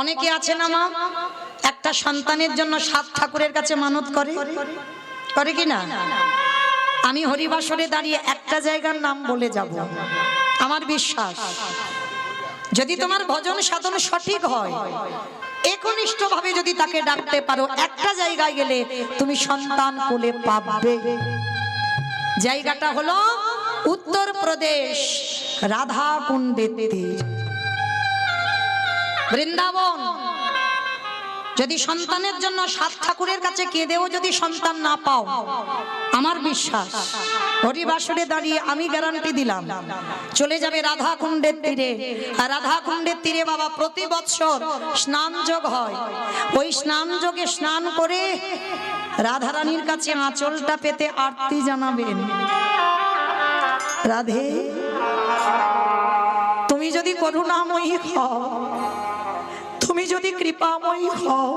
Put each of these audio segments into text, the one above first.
অনেকে আছে না মা, একটা সন্তানের জন্য 7 ঠাকুরের কাছে মানত করে, করে কি না? আমি হরিবাসরে দাঁড়িয়ে একটা জায়গার নাম বলে যাব। আমার বিশ্বাস যদি তোমার ভজন সাধন সঠিক হয়, একনিষ্ঠ ভাবে যদি তাকে ডাকতে পারো, একটা জায়গায় গেলে তুমি সন্তান কোলে পাবে। জায়গাটা হলো উত্তরপ্রদেশ, রাধা কুণ্ডের তীর, বৃন্দাবন। যদি সন্তানের জন্য 7 ঠাকুরের কাছে কেঁদেও যদি সন্তান না পাও, আমার বিশ্বাস হরিবাসরে দাঁড়িয়ে আমি গ্যারান্টি দিলাম চলে যাবে রাধা কুণ্ডের তীরে। আর রাধা কুণ্ডের তীরে বাবা প্রতি বৎসর স্নান যোগ হয়। ওই স্নান যোগে স্নান করে রাধারানীর কাছে আঁচলটা পেতে আরতি জানাবেন, রাধে তুমি যদি করুণাময়ী হও, তুমি যদি কৃপাময়ী হও,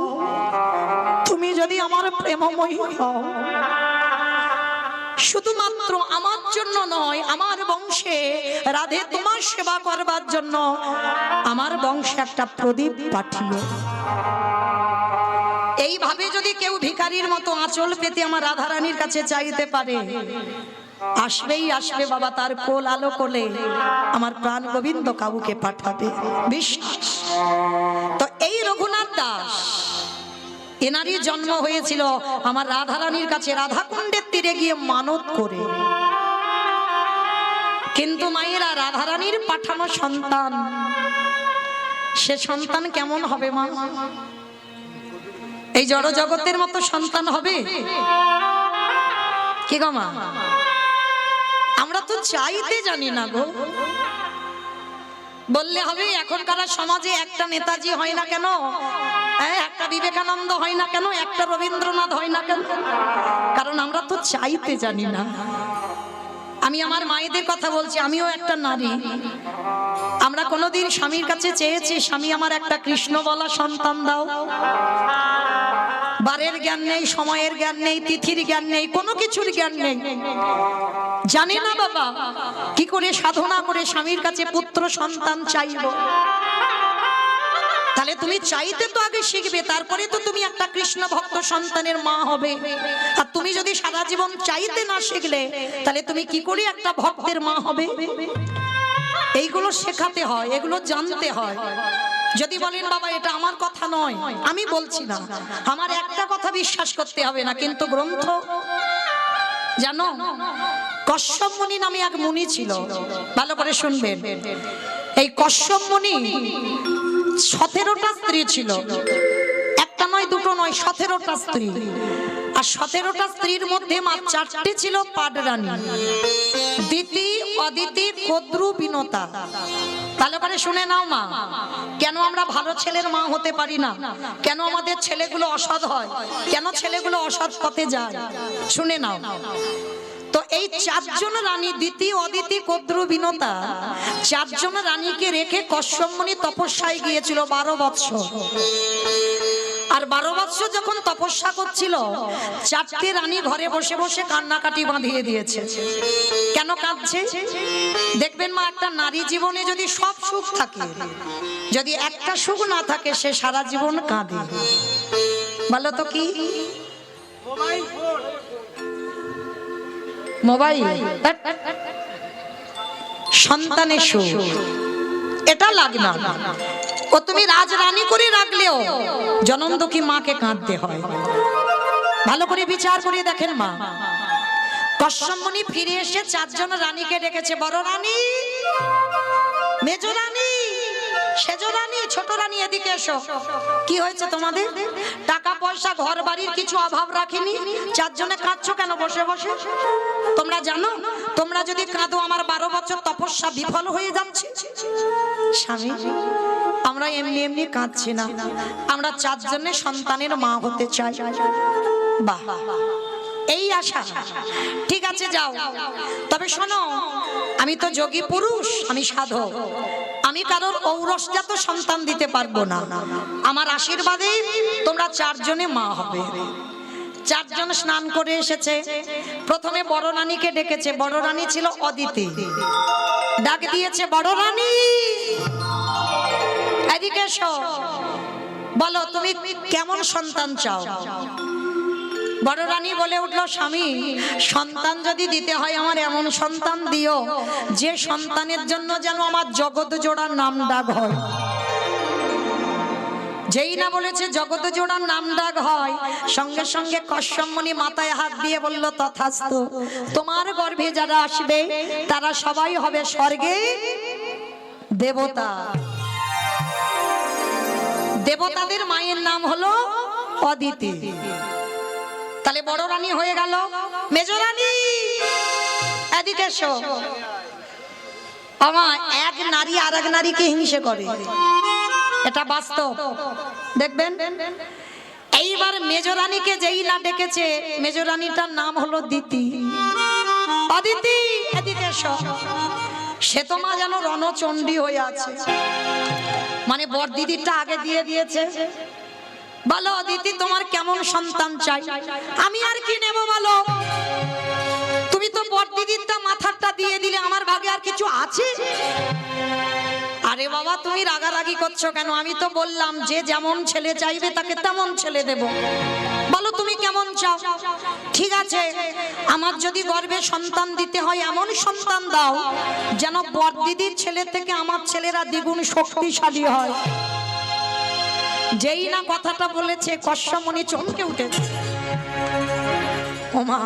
তুমি যদি আমার প্রেমময়ী হও, শুধুমাত্র আমার জন্য নয়, আমার বংশে রাধে তোমার সেবা করবার জন্য আমার বংশে একটা প্রদীপ পাঠিও। এইভাবে যদি কেউ ভিখারির মতো আঁচল পেতে আমার রাধারানীর কাছে চাইতে পারে, আসবেই আসবে বাবা, তার কোল আলো কোলে আমার প্রাণ গোবিন্দ কাউকে পাঠাবে, বিশ্বাস। তো এই রঘুনাথ দাস, এনারই জন্ম হয়েছিল আমার রাধারানীর কাছে রাধা কুণ্ডের তীরে গিয়ে মানত করে। কিন্তু মায়েরা, রাধারানীর পাঠানো সন্তান, সে সন্তান কেমন হবে মা? এই জড় জগতের মতো সন্তান হবে কি গো মা? আমরা তো চাইতে জানি না গো। বললে হবে এখনকার সমাজে একটা নেতাজি হয় না কেন, একটা বিবেকানন্দ হয় না কেন, একটা রবীন্দ্রনাথ হয় না কেন? কারণ আমরা তো চাইতে জানি না। আমি আমার মায়েদের কথা বলছি, আমিও একটা নারী। আমরা কোনোদিন স্বামীর কাছে চেয়েছি, স্বামী আমার একটা কৃষ্ণ বলা সন্তান দাও? বারের জ্ঞান নেই, সময়ের জ্ঞান নেই, তিথির জ্ঞান নেই, কোনো কিছুর জ্ঞান নেই, জানি না বাবা কি করে সাধনা করে স্বামীর কাছে পুত্র সন্তান চাইব। তাহলে তুমি চাইতে তো আগে শিখবে, তারপরে তো তুমি একটা কৃষ্ণ ভক্ত সন্তানের মা হবে। আর তুমি যদি সারা জীবন চাইতে না শিখলে, তাহলে তুমি কি করে একটা ভক্তের মা হবে? এইগুলো শেখাতে হয়, এগুলো জানতে হয়। যদি বলেন বাবা এটা আমার কথা নয়, আমি বলছি না, আমার একটা কথা বিশ্বাস করতে হবে না, কিন্তু গ্রন্থ জানো, কশ্যপ মুনি নামে এক মুনি ছিল, ভালো করে শুনবেন। এই কশ্যপ মুনি 17টা স্ত্রী ছিল, একটা নয় দুটো নয়, 17টা স্ত্রী। আর 17টা স্ত্রীর মধ্যে মাত্র 4টি ছিল পাডরানী, দিতি, অদিতি, কদ্রু, বিনতা। ভালো করে শুনে নাও মা, কেন আমরা ভালো ছেলের মা হতে পারি না? কেন আমাদের ছেলেগুলো অসৎ হয়? কেন ছেলেগুলো অসৎ পথে যায়? শুনে নাও। তো এই 4 জন রানী, দিতি, অদিতি, কদ্রু, বিনতা, 4 জন রানীকে রেখে কশ্যপ মুনি তপস্যায় গিয়েছিল 12 বৎসর। আর 12 বৎসর যখন তপস্যা করছিল, 4টি রানী ঘরে বসে বসে কান্নাকাটি বাঁধিয়ে দিয়েছে। কেন কাঁদছে? দেখবেন মা, একটা নারী জীবনে যদি সব সুখ থাকে, যদি একটা সুখ না থাকে, সে সারা জীবন কাঁদে। বলো তো কি? মোবাইল, সন্তানের সুখ, এটা লাগবে না। ও তুমি রাজরানী করে রাখলেও জনম দুঃখী মাকে কাঁদতে হয়। ভালো করে বিচার করে দেখেন মা, কশ্যপ মুনি ফিরে এসে 4 জন রানীকে ডেকেছে, বড় রানী, মেজ রানী, সেজ রানী, ছোট রানী, এদিকে এসো। কি হয়েছে তোমাদের? টাকা পয়সা ঘর বাড়ির কিছু অভাব রাখিনি, 4 জনে কাঁদছো কেন বসে বসে? তোমরা জানো, তোমরা যদি কাঁদো আমার 12 বছর তপস্যা বিফল হয়ে যাচ্ছে। স্বামী, আমরা এমনি এমনি কাঁদছি না, আমরা 4 জনের সন্তানের মা হতে চাই। বাহ, এই আশা। ঠিক আছে যাও, তবে শোনো, আমি তো যোগী পুরুষ, আমি সাধক, আমি কারোর ঔরসজাত সন্তান দিতে পারবো না। আমার আশীর্বাদে তোমরা 4 জনে মা হবে। 4 জন স্নান করে এসেছে। প্রথমে বড় রানীকে ডেকেছে, বড় রানী ছিল অদিতি। ডাক দিয়েছে, বড় রানী এদিকে এসো, বলো তুমি কেমন সন্তান চাও? বড় রানী বলে উঠলো, স্বামী সন্তান যদি দিতে হয় আমার এমন সন্তান দিও যে সন্তানের জন্য যেন আমার জগৎ জোড়ার নাম ডাক হয়। যেই না বলেছে জগৎ জোড়ার নাম ডাক হয়, সঙ্গে সঙ্গে কশ্যপ মুনি মাথায় হাত দিয়ে বলল, তথাস্তু। তোমার গর্ভে যারা আসবে তারা সবাই হবে স্বর্গে দেবতা। দেবতাদের মায়ের নাম হলো অদিতি। তাহলে বড় রানী হয়ে গেল মেজ রানী। এদিকে এসো। আমার এক নারী আর এক নারীকে হিংসে করে, এটা বাস্তব, দেখবেন। এইবার মেজ রানীকে যেই না ডেকেছে, মেজ রানীটার নাম হলো দিতি। অদিতি এদিকে এসো। সে তো মা যেন রণচণ্ডী হয়ে আছে, মানে বড় দিদিটা আগে দিয়ে দিয়েছে। বলো অদিতি তোমার কেমন সন্তান চাই? আমি আর কি নেব বলো? তুমি তো বড় দিদিরটা মাথাটা দিয়ে দিলে, আমার ভাগে আর কিছু আছে? আরে বাবা তুমি রাগারাগি করছো কেন? আমি তো বললাম যে যেমন ছেলে চাইবে তাকে তেমন ছেলে দেব। বলো তুমি কেমন চাও? ঠিক আছে, আমার যদি গর্ভে সন্তান দিতে হয় এমন সন্তান দাও যেন বড় দিদির ছেলে থেকে আমার ছেলেরা দ্বিগুণ শক্তিশালী হয়। যেই না কথাটা বলেছে কশ্যপ মুনি চমকে উঠেছে। ওমা,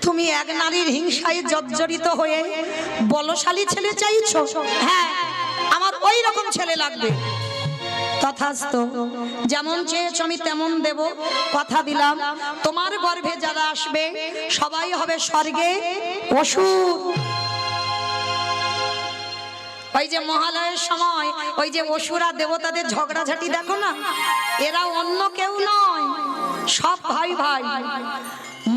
তুমি এক নারীর হিংসায় জর্জরিত হয়ে বলশালী ছেলে চাইছো? হ্যাঁ, আমার ওই রকম ছেলে লাগবে। তথাস্তু, যেমন চেয়েছো আমি তেমন দেব। কথা দিলাম তোমার গর্ভে যারা আসবে সবাই হবে স্বর্গে অসুর। ওই যে মহালয়ের সময় ওই যে অসুরা দেবতাদের ঝগড়াঝাটি দেখো না, এরা অন্য কেউ নয়, সব ভাই ভাই।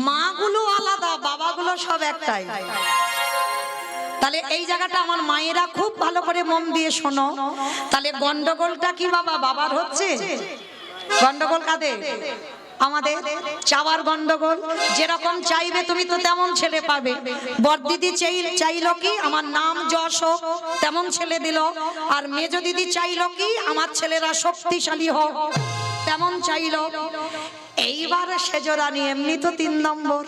মাগুলো আলাদা, বাবাগুলো সব একটাই। তাহলে এই জায়গাটা আমার মায়েরা খুব ভালো করে মন দিয়ে শোনো। তাহলে গন্ডগোলটা কি বাবা বাবার হচ্ছে? গন্ডগোল কাদের? আমাদের চাওয়ার গন্ডগোল। যেরকম চাইবে তুমি তো তেমন ছেলে পাবে। বড়দিদি চাইলো কি আমার নাম যশ হোক, তেমন ছেলে দিল। আর মেজ দিদি চাইলো কি আমার ছেলেরা শক্তিশালী হোক, তেমন চাইলো। এইবার সেজরানি এমনি তো 3 নম্বর,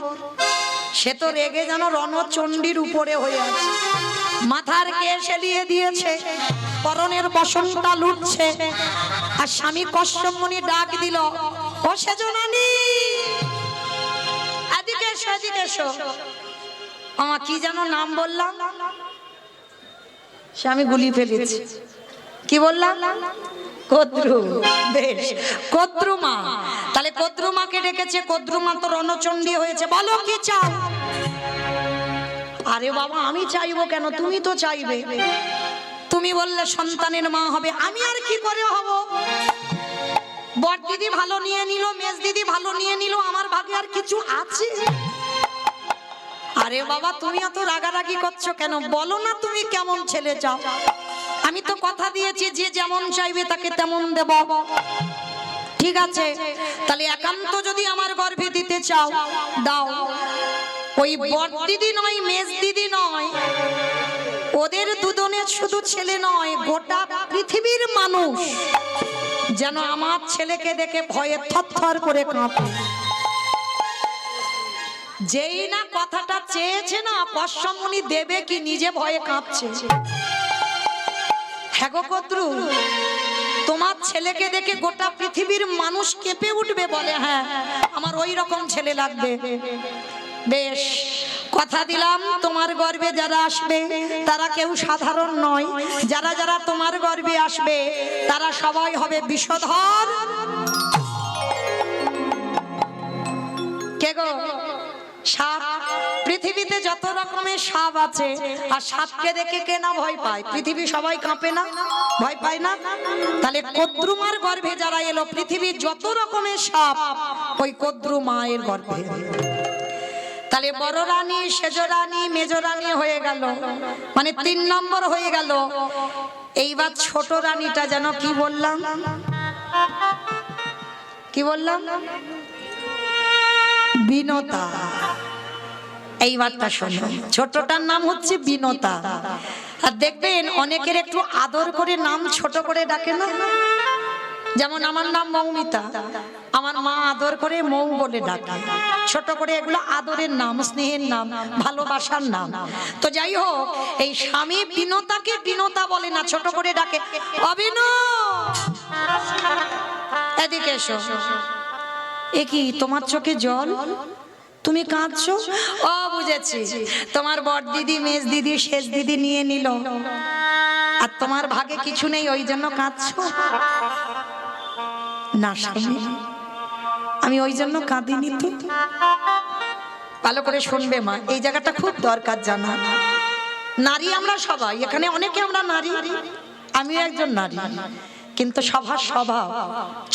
সে তো রেগে যেন রণচণ্ডীর উপরে হয়ে আছে। মাথার কেশ এলিয়ে দিয়েছে, পরনের বসনটা লুটছে। আর স্বামী কশ্যপ মুনি ডাক দিল, ও সেজরানি এদিকে এসো, এদিকে এসো। আমার কি যেন নাম বললাম? স্বামী গুলি ফেলেছে। কি বললাম? কদ্রু। বেশ, কদ্রুমা। তাহলে কদ্রুমাকে ডেকেছে। কদ্রুমা তো রণচণ্ডী হয়েছে। বলো কি চাও? আরে বাবা আমি চাইবো কেন? তুমি তো চাইবে। তুমি বললে সন্তানের মা হবে, আমি আর কি করে হব? বড় দিদি ভালো নিয়ে নিল, মেজ দিদি ভালো নিয়ে নিল, আমার ভাগে আর কিছু আছে? আরে বাবা তুমি এত রাগারাগি করছো কেন? বলো না তুমি কেমন ছেলে চাও? আমি তো কথা দিয়েছি যে যেমন চাইবে তাকে তেমন দেব। ঠিক আছে, তাহলে একান্ত যদি আমার গর্ভে দিতে চাও দাও। ওই বড় দিদি নয়, মেজ দিদি নয়, ওদের দুজনের শুধু ছেলে নয়, গোটা পৃথিবীর মানুষ যেন আমার ছেলেকে দেখে ভয়ে থরথর করে কাঁপে। যেই না কথাটা চেয়েছে না, কশ্যপ মুনি দেবে কি নিজে ভয়ে কাঁপছে। হ্যাঁ গো কদ্রু, তোমার ছেলেকে দেখে গোটা পৃথিবীর মানুষ কেঁপে উঠবে। বলে হ্যাঁ আমার ওই রকম ছেলে লাগবে। বেশ, কথা দিলাম তোমার গর্ভে যারা আসবে তারা কেউ সাধারণ নয়। যারা যারা তোমার গর্ভে আসবে তারা সবাই হবে বিষধর। কে গো? সাপ। পৃথিবীতে যত রকমের সাপ আছে, আর সাপকে দেখে কে না ভয় পায়? পৃথিবী সবাই কাঁপে না, ভয় পায় না? তাহলে কদ্রুমার গর্ভে যারা এলো, পৃথিবীর যত রকমের সাপ ওই কদ্রু মায়ের গর্ভে। তাহলে বড় রানী, সেজরানী, মেজরানী হয়ে গেল, মানে 3 নম্বর হয়ে গেল। এইবার ছোট রানীটা যেন কি বললাম? কি বললাম? বিনতা। এইবারটা শোনো, ছোটটার নাম হচ্ছে বিনতা আর দেখবেন অনেকের একটু আদর করে নাম ছোট করে ডাকে না, যেমন আমার নাম মৌমিতা, আমার মা আদর করে মৌ বলে ডাকে, ছোট করে। এগুলো আদরের নাম, স্নেহের নাম, ভালোবাসার নাম। তো যাই হোক, এই স্বামী বিনতাকে বিনতা বলে না, ছোট করে ডাকে, অবিনু এদিকে এসো। এ কি তোমার চোখে জল, তুমি কাঁদছো? ও বুঝেছি, তোমার বড় দিদি, মেজ দিদি, শেষ দিদি নিয়ে নিল, আর তোমার ভাগে কিছু নেই, ওই জন্য কাঁদছো। না স্বামী, আমি ওই জন্য কাঁদিনি। তো ভালো করে শুনবে মা, এই জায়গাটা খুব দরকার জানা। নারী আমরা সবাই, এখানে অনেকে আমরা নারী, আমিও একজন নারী, কিন্তু সবার স্বভাব,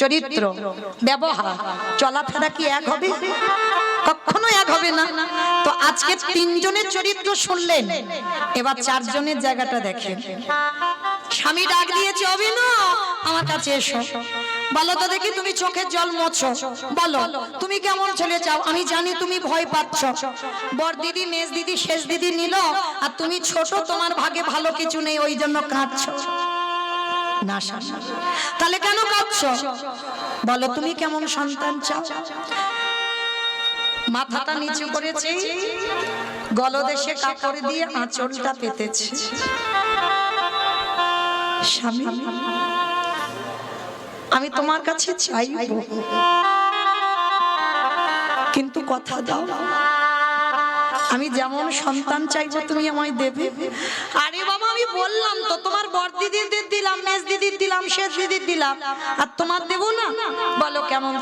চরিত্র, ব্যবহার, চলাফেরা কি এক হবে? কখনো এক হবে না। তো আজকে তিনজনের চরিত্র শুনলেন, এবার চারজনের জায়গাটা দেখেন। স্বামী ডাক দিয়েছে, অবিনু আমার কাছে এসো। বলো তো দেখি, তুমি চোখের জল মোছো, বলো তুমি কেমন ছেলে চাও? আমি জানি তুমি ভয় পাচ্ছ, বড় দিদি, মেজ দিদি, শেষ দিদি নিল, আর তুমি ছোট, তোমার ভাগে ভালো কিছু নেই, ওই জন্য কাঁদছো। না তাহলে কেন কাঁদছো? বলো তুমি কেমন সন্তান চাও? মাথাটা নিচু করেছে, গলদেশে কাপড় দিয়ে আঁচলটা পেতেছে। স্বামী, আমি তোমার কাছে চাইবো, কিন্তু কথা দাও, আমি যেমন সন্তান চাইবো তুমি আমায় দেবে। আরে বাবা, আমি বললাম তো, তোমার বড় দিদিদের দিলাম, মেজ দিদির দিলাম, শেষ দিদির দিলাম, আর তোমার দেবো না? বলো কেমন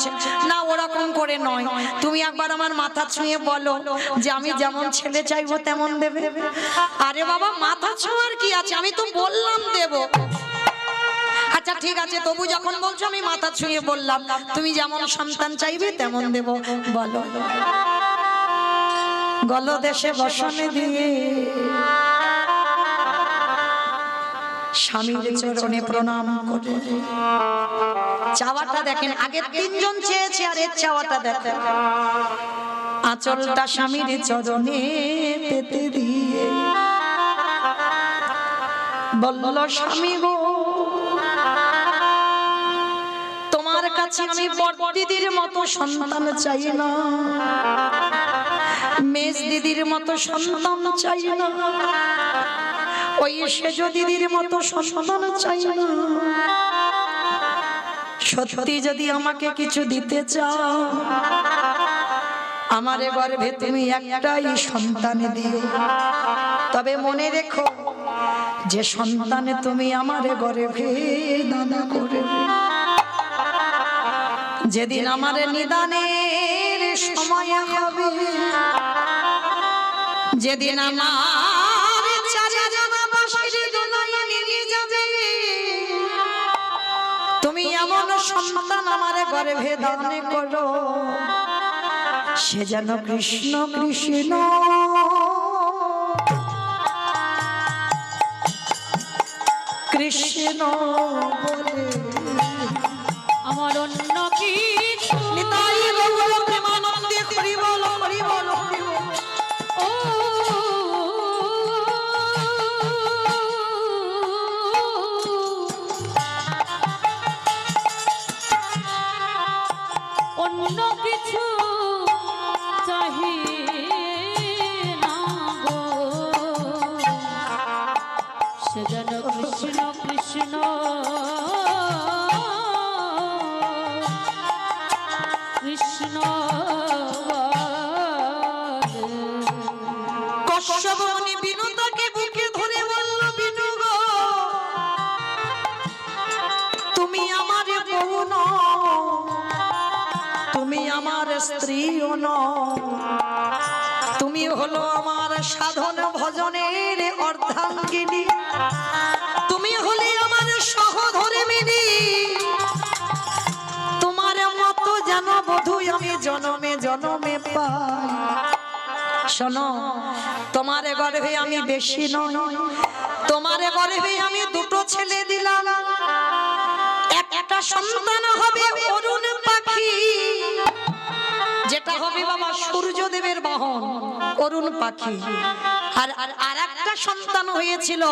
না, ওরকম করে নয়, তুমি একবার আমার মাথা ছুঁয়ে বলো যে আমি যেমন ছেলে চাইবো তেমন দেবে। আরে বাবা, মাথা ছোঁয়ার কি আছে, আমি তো বললাম দেবো। আচ্ছা ঠিক আছে, তবু যখন বলছো আমি মাথা ছুঁয়ে বললাম, তুমি যেমন সন্তান চাইবে তেমন দেব। বলো। গলদেশে বসনে দিয়ে স্বামীর চরণে প্রণাম করে চাওয়াটা দেখেন। আগে তিনজন চেয়েছে, আর এর চাওয়াটা দেখেন। আঁচলটা স্বামীর চরণে পেতে দিয়ে বলল, স্বামী গো, তোমার কাছে আমি বড় দিদির মতো সন্তান চাই না, মেজ দিদির মতো সন্তান চাই না, ওই সেজ দিদির মতো সন্তান চাই না। সত্যি যদি আমাকে কিছু দিতে চাও, আমার গর্ভে তুমি একটাই সন্তান দিও। তবে মনে রেখো, যে সন্তান তুমি আমার গর্ভে দানা করবে, যেদিন আমার নিদানের সময় হবে, যেদিন আমার চারিজনা বাঁশির দোলায় নিয়ে যাবে, তুমি এমন সন্তান আমার গর্ভে দান করো, সে যেন কৃষ্ণ কৃষ্ণ কৃষ্ণ বলে, আমার অন্য কিছু নিতাই গৌর প্রেমানন্দে হরি বল, হরি বল, হরি বল। ও অন্য কিছু চাহি না গো, সে যেন কৃষ্ণ কৃষ্ণ কৃষ্ণ। কশ্যপমুনি বিনুতাকে বুকে ধরে বলল, বিনু গো, তুমি আমার বউ নও, তুমি আমার স্ত্রীও নও, তুমি হলো আমার সাধন ভজনের অর্ধাঙ্গিনী, তুমি হলে আমার সহধর্মিণী, তোমার মতো যেন বধূ আমি জনমে জনমে পাই। শোনো, তোমার গর্ভে আমি বেশি নয়, তোমার গর্ভে আমি দুটো ছেলে দিলাম, একটা সন্তান হবে অরুণ পাখি, যেটা হবে বাবা সূর্যদেবের বাহন, অরুণ পাখি, আর আর একটা সন্তান হয়েছিল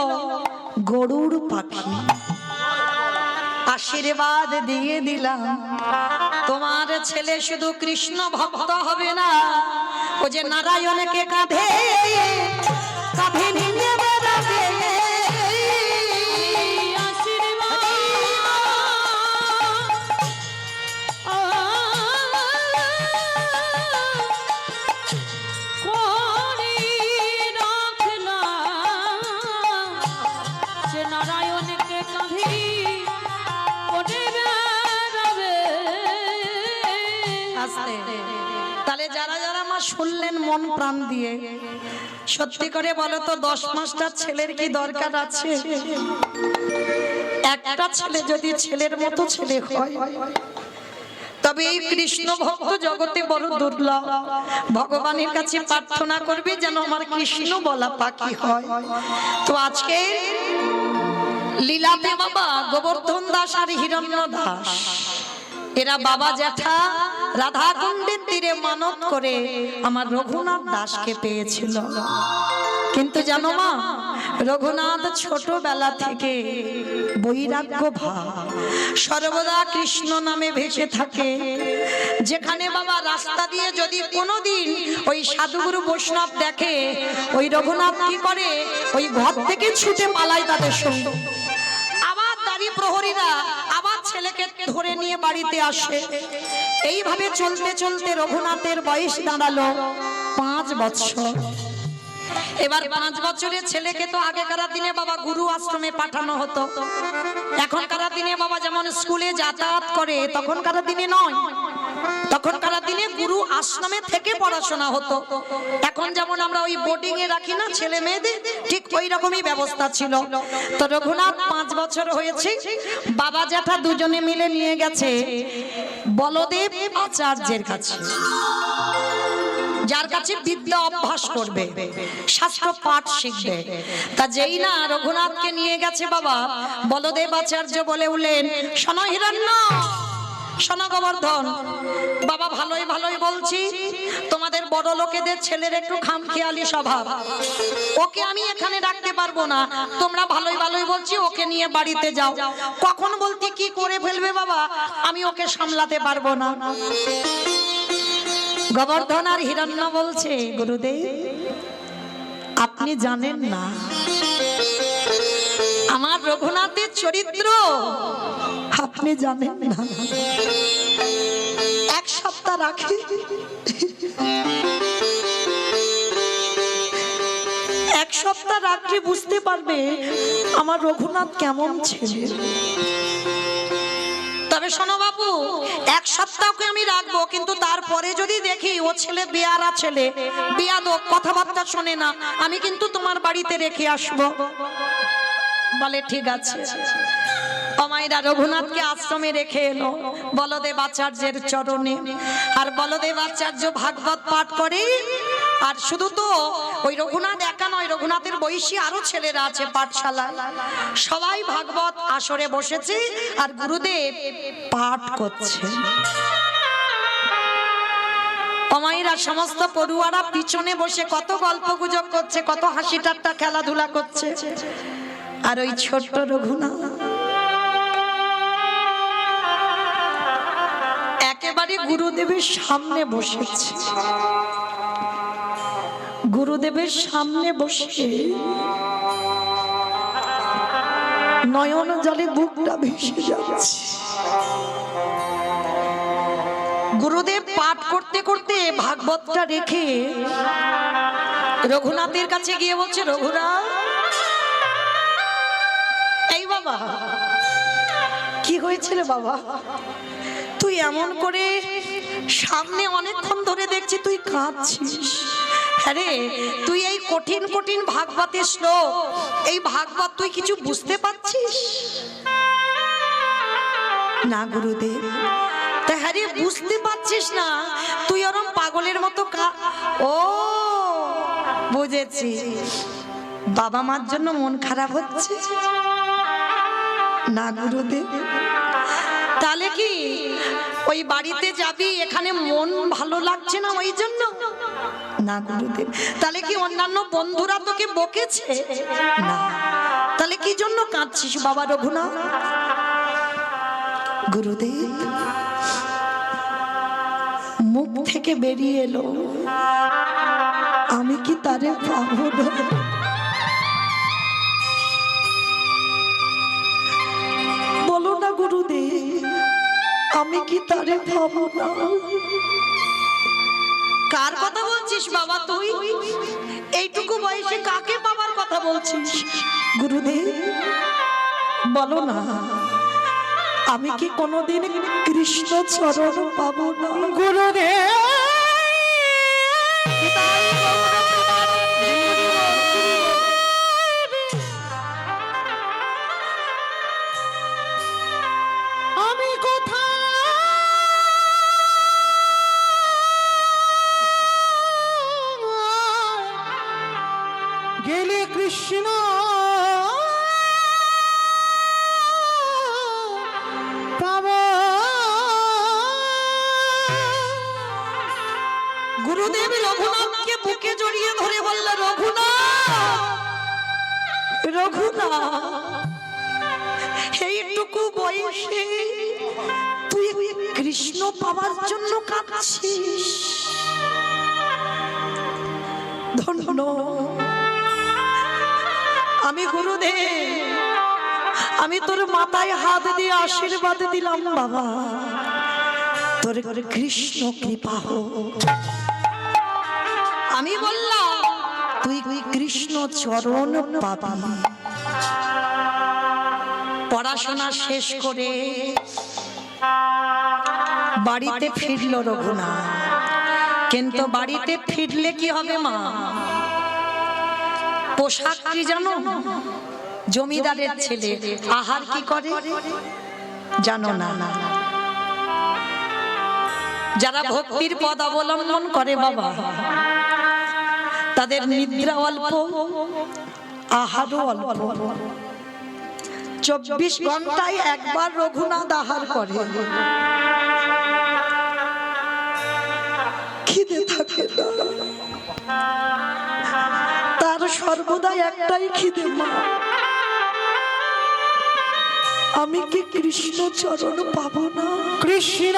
গরুড় পাখি। আশীর্বাদ দিয়ে দিলাম তোমার ছেলে শুধু কৃষ্ণ ভক্ত হবে না, ও যে নারায়ণকে কাঁধে কাঁধে নিয়ে বেড়াবে। তাহলে যারা যারা মা শুনলেন মন প্রাণ দিয়ে, সত্যি করে বলো তো 10 মাসটা ছেলের কি দরকার আছে? একটা ছেলে যদি ছেলের মতো ছেলে হয়, তবে এই কৃষ্ণ ভক্ত জগতে বড় দুর্লভ। ভগবানের কাছে প্রার্থনা করবে যেন আমার কৃষ্ণ বলা পাখি হয়। তো আজকে লীলাতে বাবা গোবর্ধন দাস আর হিরণ্য দাস, এরা বাবা জ্যাঠা রাধা কুণ্ডের তীরে মানত করে আমার রঘুনাথ দাসকে পেয়েছিল। কিন্তু জানো মা, রঘুনাথ ছোটবেলা থেকে বৈরাগ্য ভাব, সর্বদা কৃষ্ণ নামে ভেসে থাকে। যেখানে বাবা রাস্তা দিয়ে যদি কোনোদিন ওই সাধুগুরু বৈষ্ণব দেখে, ওই রঘুনাথ কি করে, ওই ঘর থেকে ছুটে পালায় তাদের সঙ্গে। আবার দাঁড়ি প্রহরীরা আবার ছেলেকে ধরে নিয়ে বাড়িতে আসে। এইভাবে চলতে চলতে রঘুনাথের বয়স দাঁড়ালো 5 বছর। এবার 5 বছরের ছেলেকে তো আগেকার দিনে বাবা গুরু আশ্রমে পাঠানো হতো। এখনকার দিনে বাবা যেমন স্কুলে যাতায়াত করে, তখনকার দিনে নয়। তখনকার দিনে গুরু আশ্রমে থেকে পড়াশোনা হতো। এখন যেমন আমরা ওই বোর্ডিং এ রাখি না ছেলে মেয়েদের, ঠিক ওই রকমই ব্যবস্থা ছিল। তো রঘুনাথ 5 বছর হয়েছে, বাবা জ্যাঠা দুজনে মিলে নিয়ে গেছে বলদেব আচার্যের কাছে, যার কাছে বিদ্যা অভ্যাস করবে, শাস্ত্র পাঠ শিখবে। তা যেই না রঘুনাথকে নিয়ে গেছে বাবা, বলদেব আচার্য বলে উঠলেন, শোনো হিরণ্য, শোনো গোবর্ধন, বাবা ভালোই ভালোই বলছি, তোমাদের বড় লোকেদের ছেলের একটু খামখেয়ালি স্বভাব, ওকে আমি এখানে রাখতে পারবো না। তোমরা ভালোই ভালোই বলছি, ওকে নিয়ে বাড়িতে যাও। কখন বলতে কি করে ফেলবে বাবা, আমি ওকে সামলাতে পারবো না। গোবর্ধন আর হিরণ্য বলছে, গুরুদেব আপনি জানেন না আমার রঘুনাথের চরিত্র, আপনি জানেন না। 1 সপ্তাহ রাখি, 1 সপ্তাহ রাখলে বুঝতে পারবে আমার রঘুনাথ কেমন ছেলে। তবে শোনো বাবু, 1 সপ্তাহকে আমি রাখবো, কিন্তু তারপরে যদি দেখি ও ছেলে বেয়ারা ছেলে, বেয়াদব, কথাবার্তা শোনে না, আমি কিন্তু তোমার বাড়িতে রেখে আসবো। বলে ঠিক আছে। অমাইরা রঘুনাথকে আশ্রমে রেখে এলো বলদেব আচার্যের চরণে। আর বলদেব আচার্য ভাগবত পাঠ করে। আর শুধু তো ওই রঘুনাথ একা নয়, রঘুনাথের বয়সী আরো ছেলেরা আছে পাঠশালায়, সবাই ভাগবত আসরে বসেছে আর গুরুদেব পাঠ করছে। অমাইরা সমস্ত পড়ুয়ারা পিছনে বসে কত গল্প গুজব করছে, কত হাসি ঠাট্টা খেলাধুলা করছে। আর ওই ছোট্ট রঘুনাথ একেবারে গুরুদেবের সামনে বসেছে। গুরুদেবের সামনে বসে নয়ন জলে বুকটা ভেসে যাচ্ছে। গুরুদেব পাঠ করতে করতে ভাগবতটা রেখে রঘুনাথের কাছে গিয়ে বলছে, রঘুনাথ, এই বাবা কি হয়েছে রে বাবা, তুই এমন করে সামনে অনেকক্ষণ ধরে দেখছি তুই কাঁদছিস। আরে তুই এই কঠিন কঠিন ভাগবতের শ্লোক, এই ভাগবত তুই কিছু বুঝতে পারছিস না? গুরুদেব, তা হ্যাঁ রে, বুঝতে পারছিস না, তুই ওরম পাগলের মতো ও বুঝেছি, বাবা মার জন্য মন খারাপ হচ্ছে না? গুরুদেব, তাহলে কি ওই বাড়িতে যাবি, এখানে মন ভালো লাগছে না ওই জন্য? না গুরুদেব। তাহলে কি অন্যান্য বন্ধুরা তোকে বকেছে? না। তাহলে কি জন্য কাঁদছিস বাবা রঘুনাথ? গুরুদেব, মুখ থেকে বেরিয়ে এলো, আমি কি তারে পাবো না? বলো না গুরুদেব, আমি কি তারে পাবো না? কার কথা বলছিস বাবা তুই? এইটুকু বয়সে কাকে বাবার কথা বলছিস? গুরুদেব বলো না, আমি কি কোনোদিন কৃষ্ণ চরণ পাবো না? গুরুদেব আমি কোথায় গেলে কৃষ্ণ পাব? গুরুদেব রঘুনাথকে বুকে জড়িয়ে ধরে বলল, রঘুনাথ, রঘুনাথ, এইটুকু বয়সে তুই কৃষ্ণ পাওয়ার জন্য কাঁদছিস? ধন্য আমি গুরুদেব, আমি তোর মাথায় হাত দিয়ে আশীর্বাদ দিলাম বাবা, তোর কৃষ্ণ কৃপা হোক। আমি বললাম তুই কৃষ্ণ চরণ পাবি। পড়াশোনা শেষ করে বাড়িতে ফিরল রঘুনাথ, কিন্তু বাড়িতে ফিরলে কি হবে মা? পোশাক কি জানো? জমিদারের ছেলে আহার কি করে জানো না? যারা ভক্তির পদ অবলম্বন করে বাবা, তাদের নিদ্রা অল্প, আহারও অল্প। 24 ঘন্টায় একবার রঘুনাথ আহার করে, খিদে থাকে না তার, সর্বদাই একটাই খিদে মা, আমি কি কৃষ্ণ চরণ পাবো না? কৃষ্ণ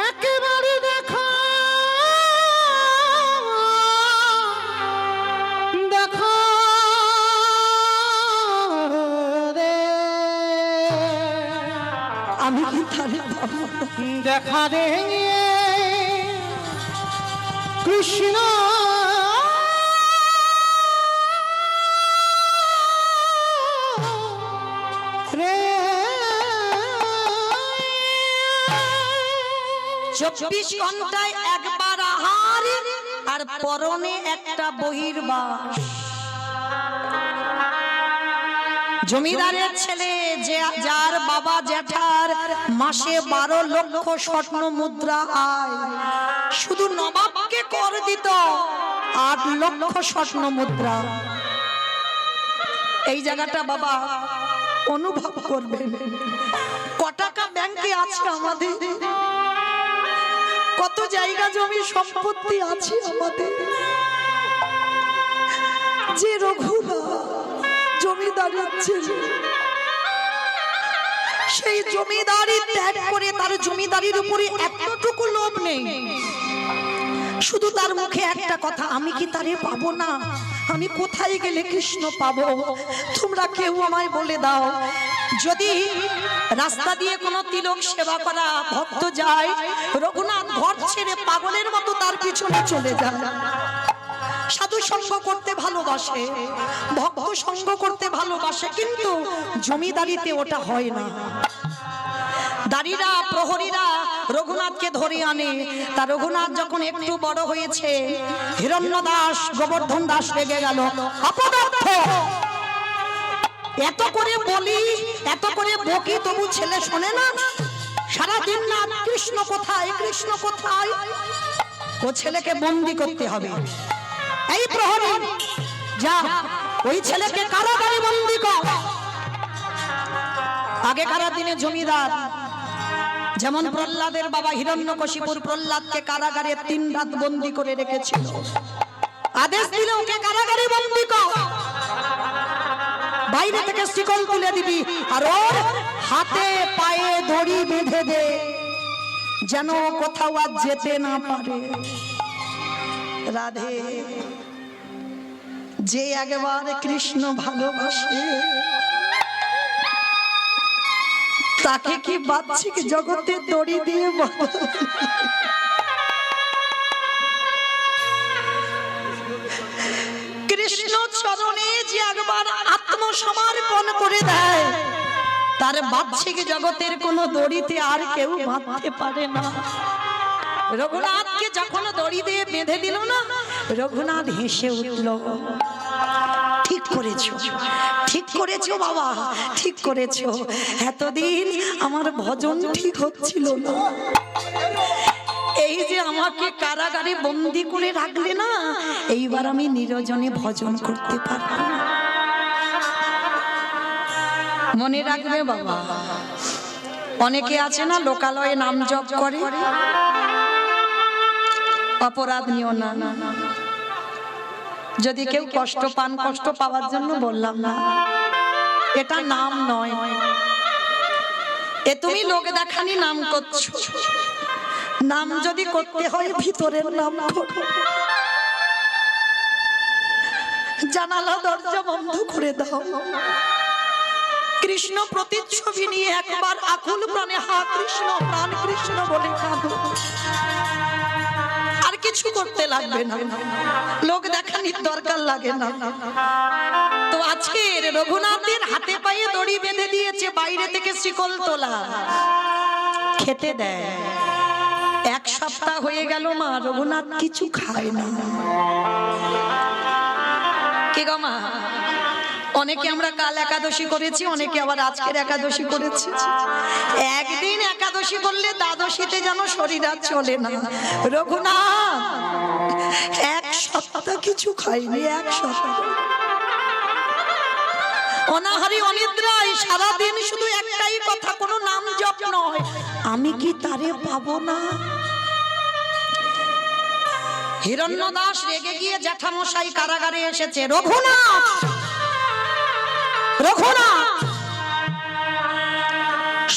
একেবারে দেখা দেখা রে, আমি কি তারে পাবো না? দেখা রে কৃষ্ণ রে। 24 ঘন্টায় একবার আহার আর পরনে একটা বহির্বাস। জমিদারের ছেলে, যে যার বাবা জ্যাঠার মাসে 12 লক্ষ স্বর্ণ মুদ্রা আয়, শুধু নবাবকে কর দিত 8 লক্ষ স্বর্ণ মুদ্রা। এই জায়গাটা বাবা অনুভব করবেন, ক টাকা ব্যাংকে আছে আমাদের, কত জায়গা জমি সম্পত্তি আছে আমাদের। যে রঘুনাথ জমিদারের ছেলে, সেই জমিদারি ত্যাগ করে তার জমিদারির উপরে এতটুকু লোভ নেই, শুধু তার মুখে একটা কথা, আমি কি তারে পাবো না? আমি কোথায় গেলে কৃষ্ণ পাবো? তোমরা কেউ আমায় বলে দাও, যদি রাস্তা দিয়ে কোনো তিলক সেবা করা ভক্ত যায়, রঘুনাথ ঘর ছেড়ে পাগলের মতো তার পিছনে চলে যায়। সাধু সঙ্গ করতে ভালোবাসে, ভক্ত সঙ্গ করতে ভালোবাসে, কিন্তু জমিদারিতে ওটা হয় না। দাঁড়িরা প্রহরীরা রঘুনাথকে ধরে আনে। তা রঘুনাথ যখন একটু বড় হয়েছে, হিরণ্য দাস গোবর্ধন দাস রেগে গেল, অপদার্থ, এত করে বলি, এত করে বকি, তবু ছেলে শোনে না। সারাদিন না কৃষ্ণ কোথায়, কৃষ্ণ কোথায়। ও ছেলেকে বন্দি করতে হবে। এই প্রহরী, যা ওই ছেলেকে কারাগারে বন্দী কর। আগেকার দিনে জমিদার যেমন প্রহ্লাদের বাবা হিরণ্যকশিপুর প্রহ্লাদকে কারাগারে 3 রাত বন্দী করে রেখেছিল। আদেশ দিল ওকে কারাগারে বন্দী কর, বাইরে থেকে শিকল তুলে দিবি আর ওর হাতে পায়ে দড়ি বেঁধে দে, যেন কোথাও আর যেতে না পারে। রাধে, যে একবার কৃষ্ণ ভালোবাসে তাকে কি বাহ্যিক জগতে দড়ি দিয়ে কৃষ্ণ চরণে যে একবার আত্মসমর্পণ করে দেয় তার বাহ্যিক জগতের কোনো দড়িতে আর কেউ বাঁধতে পারে না। রঘুনাথকে যখন দড়ি দিয়ে বেঁধে দিল না, রঘুনাথ হেসে উঠল। ঠিক করেছো, ঠিক করেছো বাবা, ঠিক করেছো। এতদিন আমার ভজন ঠিক হচ্ছিল না, এই যে আমাকে কারাগারে বন্দী করে রাখলে না, এইবার আমি নিরজনে ভজন করতে পারবো। মনে রাখবে বাবা, অনেকে আছে না লোকালয়ে নাম জপ করে, অপরাধ নিও না। যদি কেউ কষ্ট পান, কষ্ট পাওয়ার জন্য বললাম না, এটা নাম নয়। এ তুমি লোক দেখানি নাম করছো। নাম যদি করতে হয় ভিতরের নাম করো। জানালা দরজা বন্ধ করে দাও, কৃষ্ণ প্রতিচ্ছবি নিয়ে একবার আকুল প্রাণে হা কৃষ্ণ, প্রাণ কৃষ্ণ বলে কাঁদো। আর কিছু করতে লাগবে না, লোক দেখানির দরকার লাগে না। তো আজকে রঘুনাথের হাতে পায়ে দড়ি বেঁধে দিয়েছে, বাইরে থেকে শিকল তোলা, খেতে দেয়। 1 সপ্তাহ হয়ে গেল মা, রঘুনাথ কিছু খায় না। কি গো মা, অনেকে আমরা কাল একাদশী করেছি, অনেকে আবার আজকের একাদশী করেছি। একদিন একাদশী করলে দ্বাদশীতে যেন শরীর আর চলে না। রঘুনাথ 1 সপ্তাহ কিছু খায়নি, 1 সপ্তাহ অনাহারি অনিদ্রায় সারাদিন শুধু একটাই কথা, কোনো নাম জপ নয়, আমি কি তারে পাবো না। হিরণ্যদাস রেগে গিয়ে জ্যাঠামশাই কারাগারে এসেছে। রঘুনাথ, রঘুনাথ,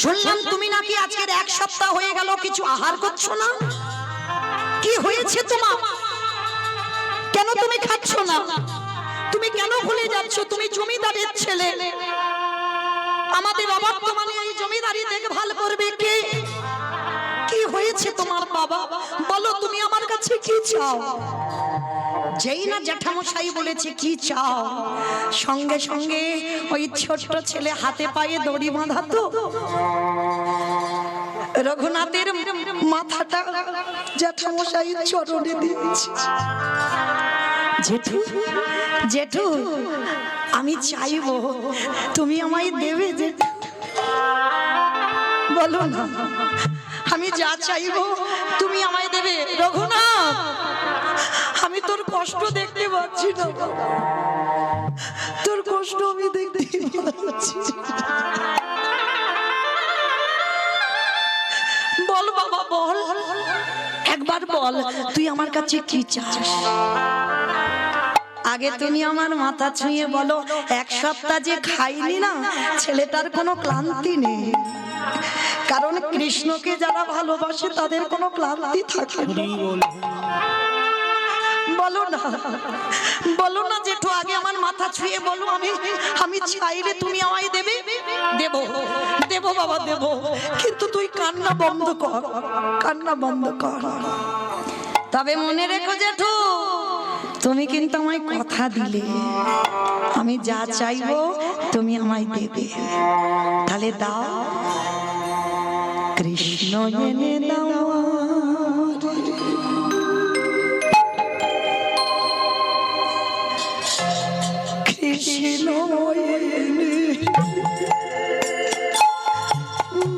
শুনলাম তুমি নাকি আজকের 1 সপ্তাহ হয়ে গেল কিছু আহার করছো না, কি হয়েছে তোমার? কেন তুমি খাচ্ছ না? তুমি কেন ভুলে যাচ্ছ তুমি জমিদারের ছেলে? আমাদের অবর্তমানে এই জমিদারি দেখভাল করবে কে? কি হয়েছে তোমার বাবা? বলো তুমি আমার কাছে কি চাও? যেই না জ্যাঠামশাই বলেছে কি চাও, সঙ্গে সঙ্গে ওই ছোট্ট ছেলে হাতে পায়ে দড়ি বাঁধা তো, রঘুনাথের মাথাটা জ্যাঠামশাই চরণে দিয়েছে। জেঠু, জেঠু, আমি চাইবো তুমি আমায় দেবে জেঠু, বলো না, আমি যা চাইবো তুমি আমায় দেবে। রঘুনাথ, আমি তোর কষ্ট দেখতে পাচ্ছি না, তোর কষ্ট আমি দেখতে পাচ্ছি। বল বাবা বল, একবার বল তুই আমার কাছে কি চাস। আগে তুমি আমার মাথা ছুঁয়ে বলো, 1 সপ্তাহ যে খাইনি না, ছেলেটার কোনো ক্লান্তি নেই। কারণ কৃষ্ণকে যারা ভালোবাসে তাদের কোনো ক্লান্তি থাকে না। বলো না, বলো না জেঠু, আগে আমার মাথা ছুঁয়ে বলো, আমি চাইলে তুমি আমায় দেবে। দেব, দেব বাবা দেব, কিন্তু তুই কান্না বন্ধ কর, কান্না বন্ধ কর। তবে মনে রেখো জেঠু, তুমি কিন্তু আমায় কথা দিলে আমি যা চাইবো তুমি আমায় দেবে। তাহলে দাও, কৃষ্ণ এনে দাও, কৃষ্ণ এনে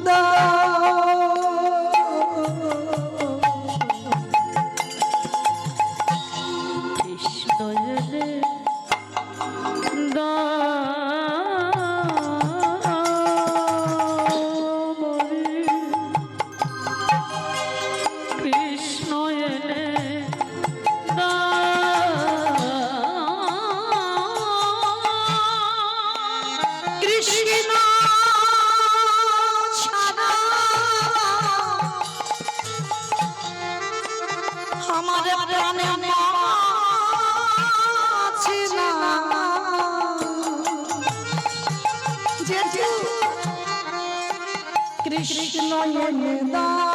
দাও, কৃষ্ণ এনে কৃষ্ণ এনে দাও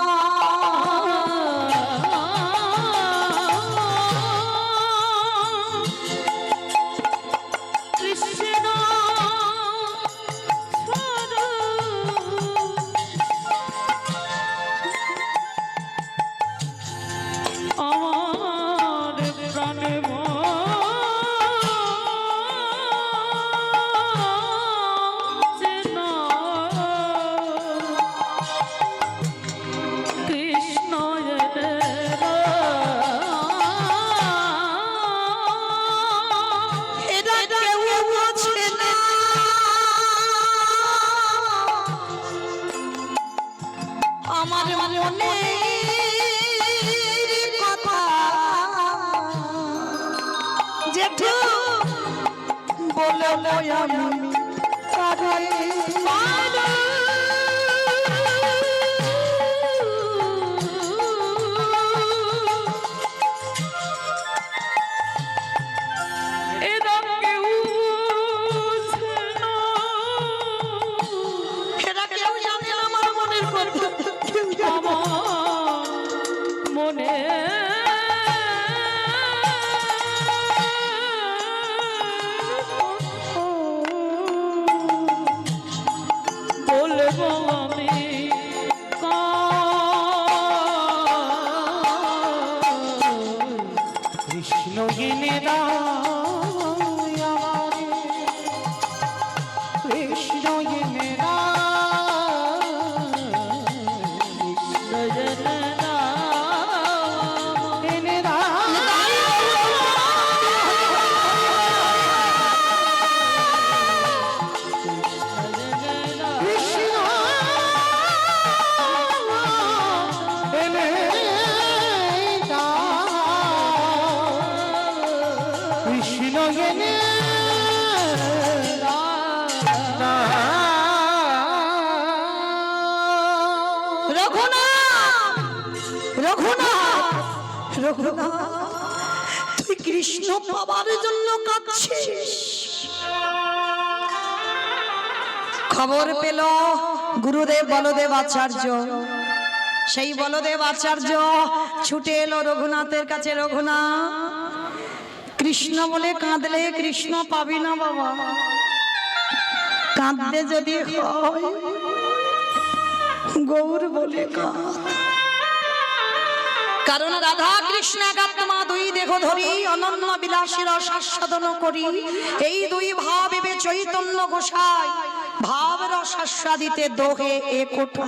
তুই কৃষ্ণ পাবার জন্য কাঁদছিস। খবর পেল গুরুদেব বলদেব আচার্য, সেই বলদেব আচার্য ছুটে এলো রঘুনাথের কাছে। রঘুনাথ, কৃষ্ণ বলে কাঁদলে কৃষ্ণ পাবি না বাবা, কাঁদতে যদি হয় গৌর বলে কাঁদ। কারণ রাধা কৃষ্ণ একাত্মা দুই দেহ ধরি অনন্য বিলাসীর আস্বাদন করি, এই দুই ভাব এবে চৈতন্য গোসাই ভাব রসাস্বাদিতে দোহে এ কোঠা।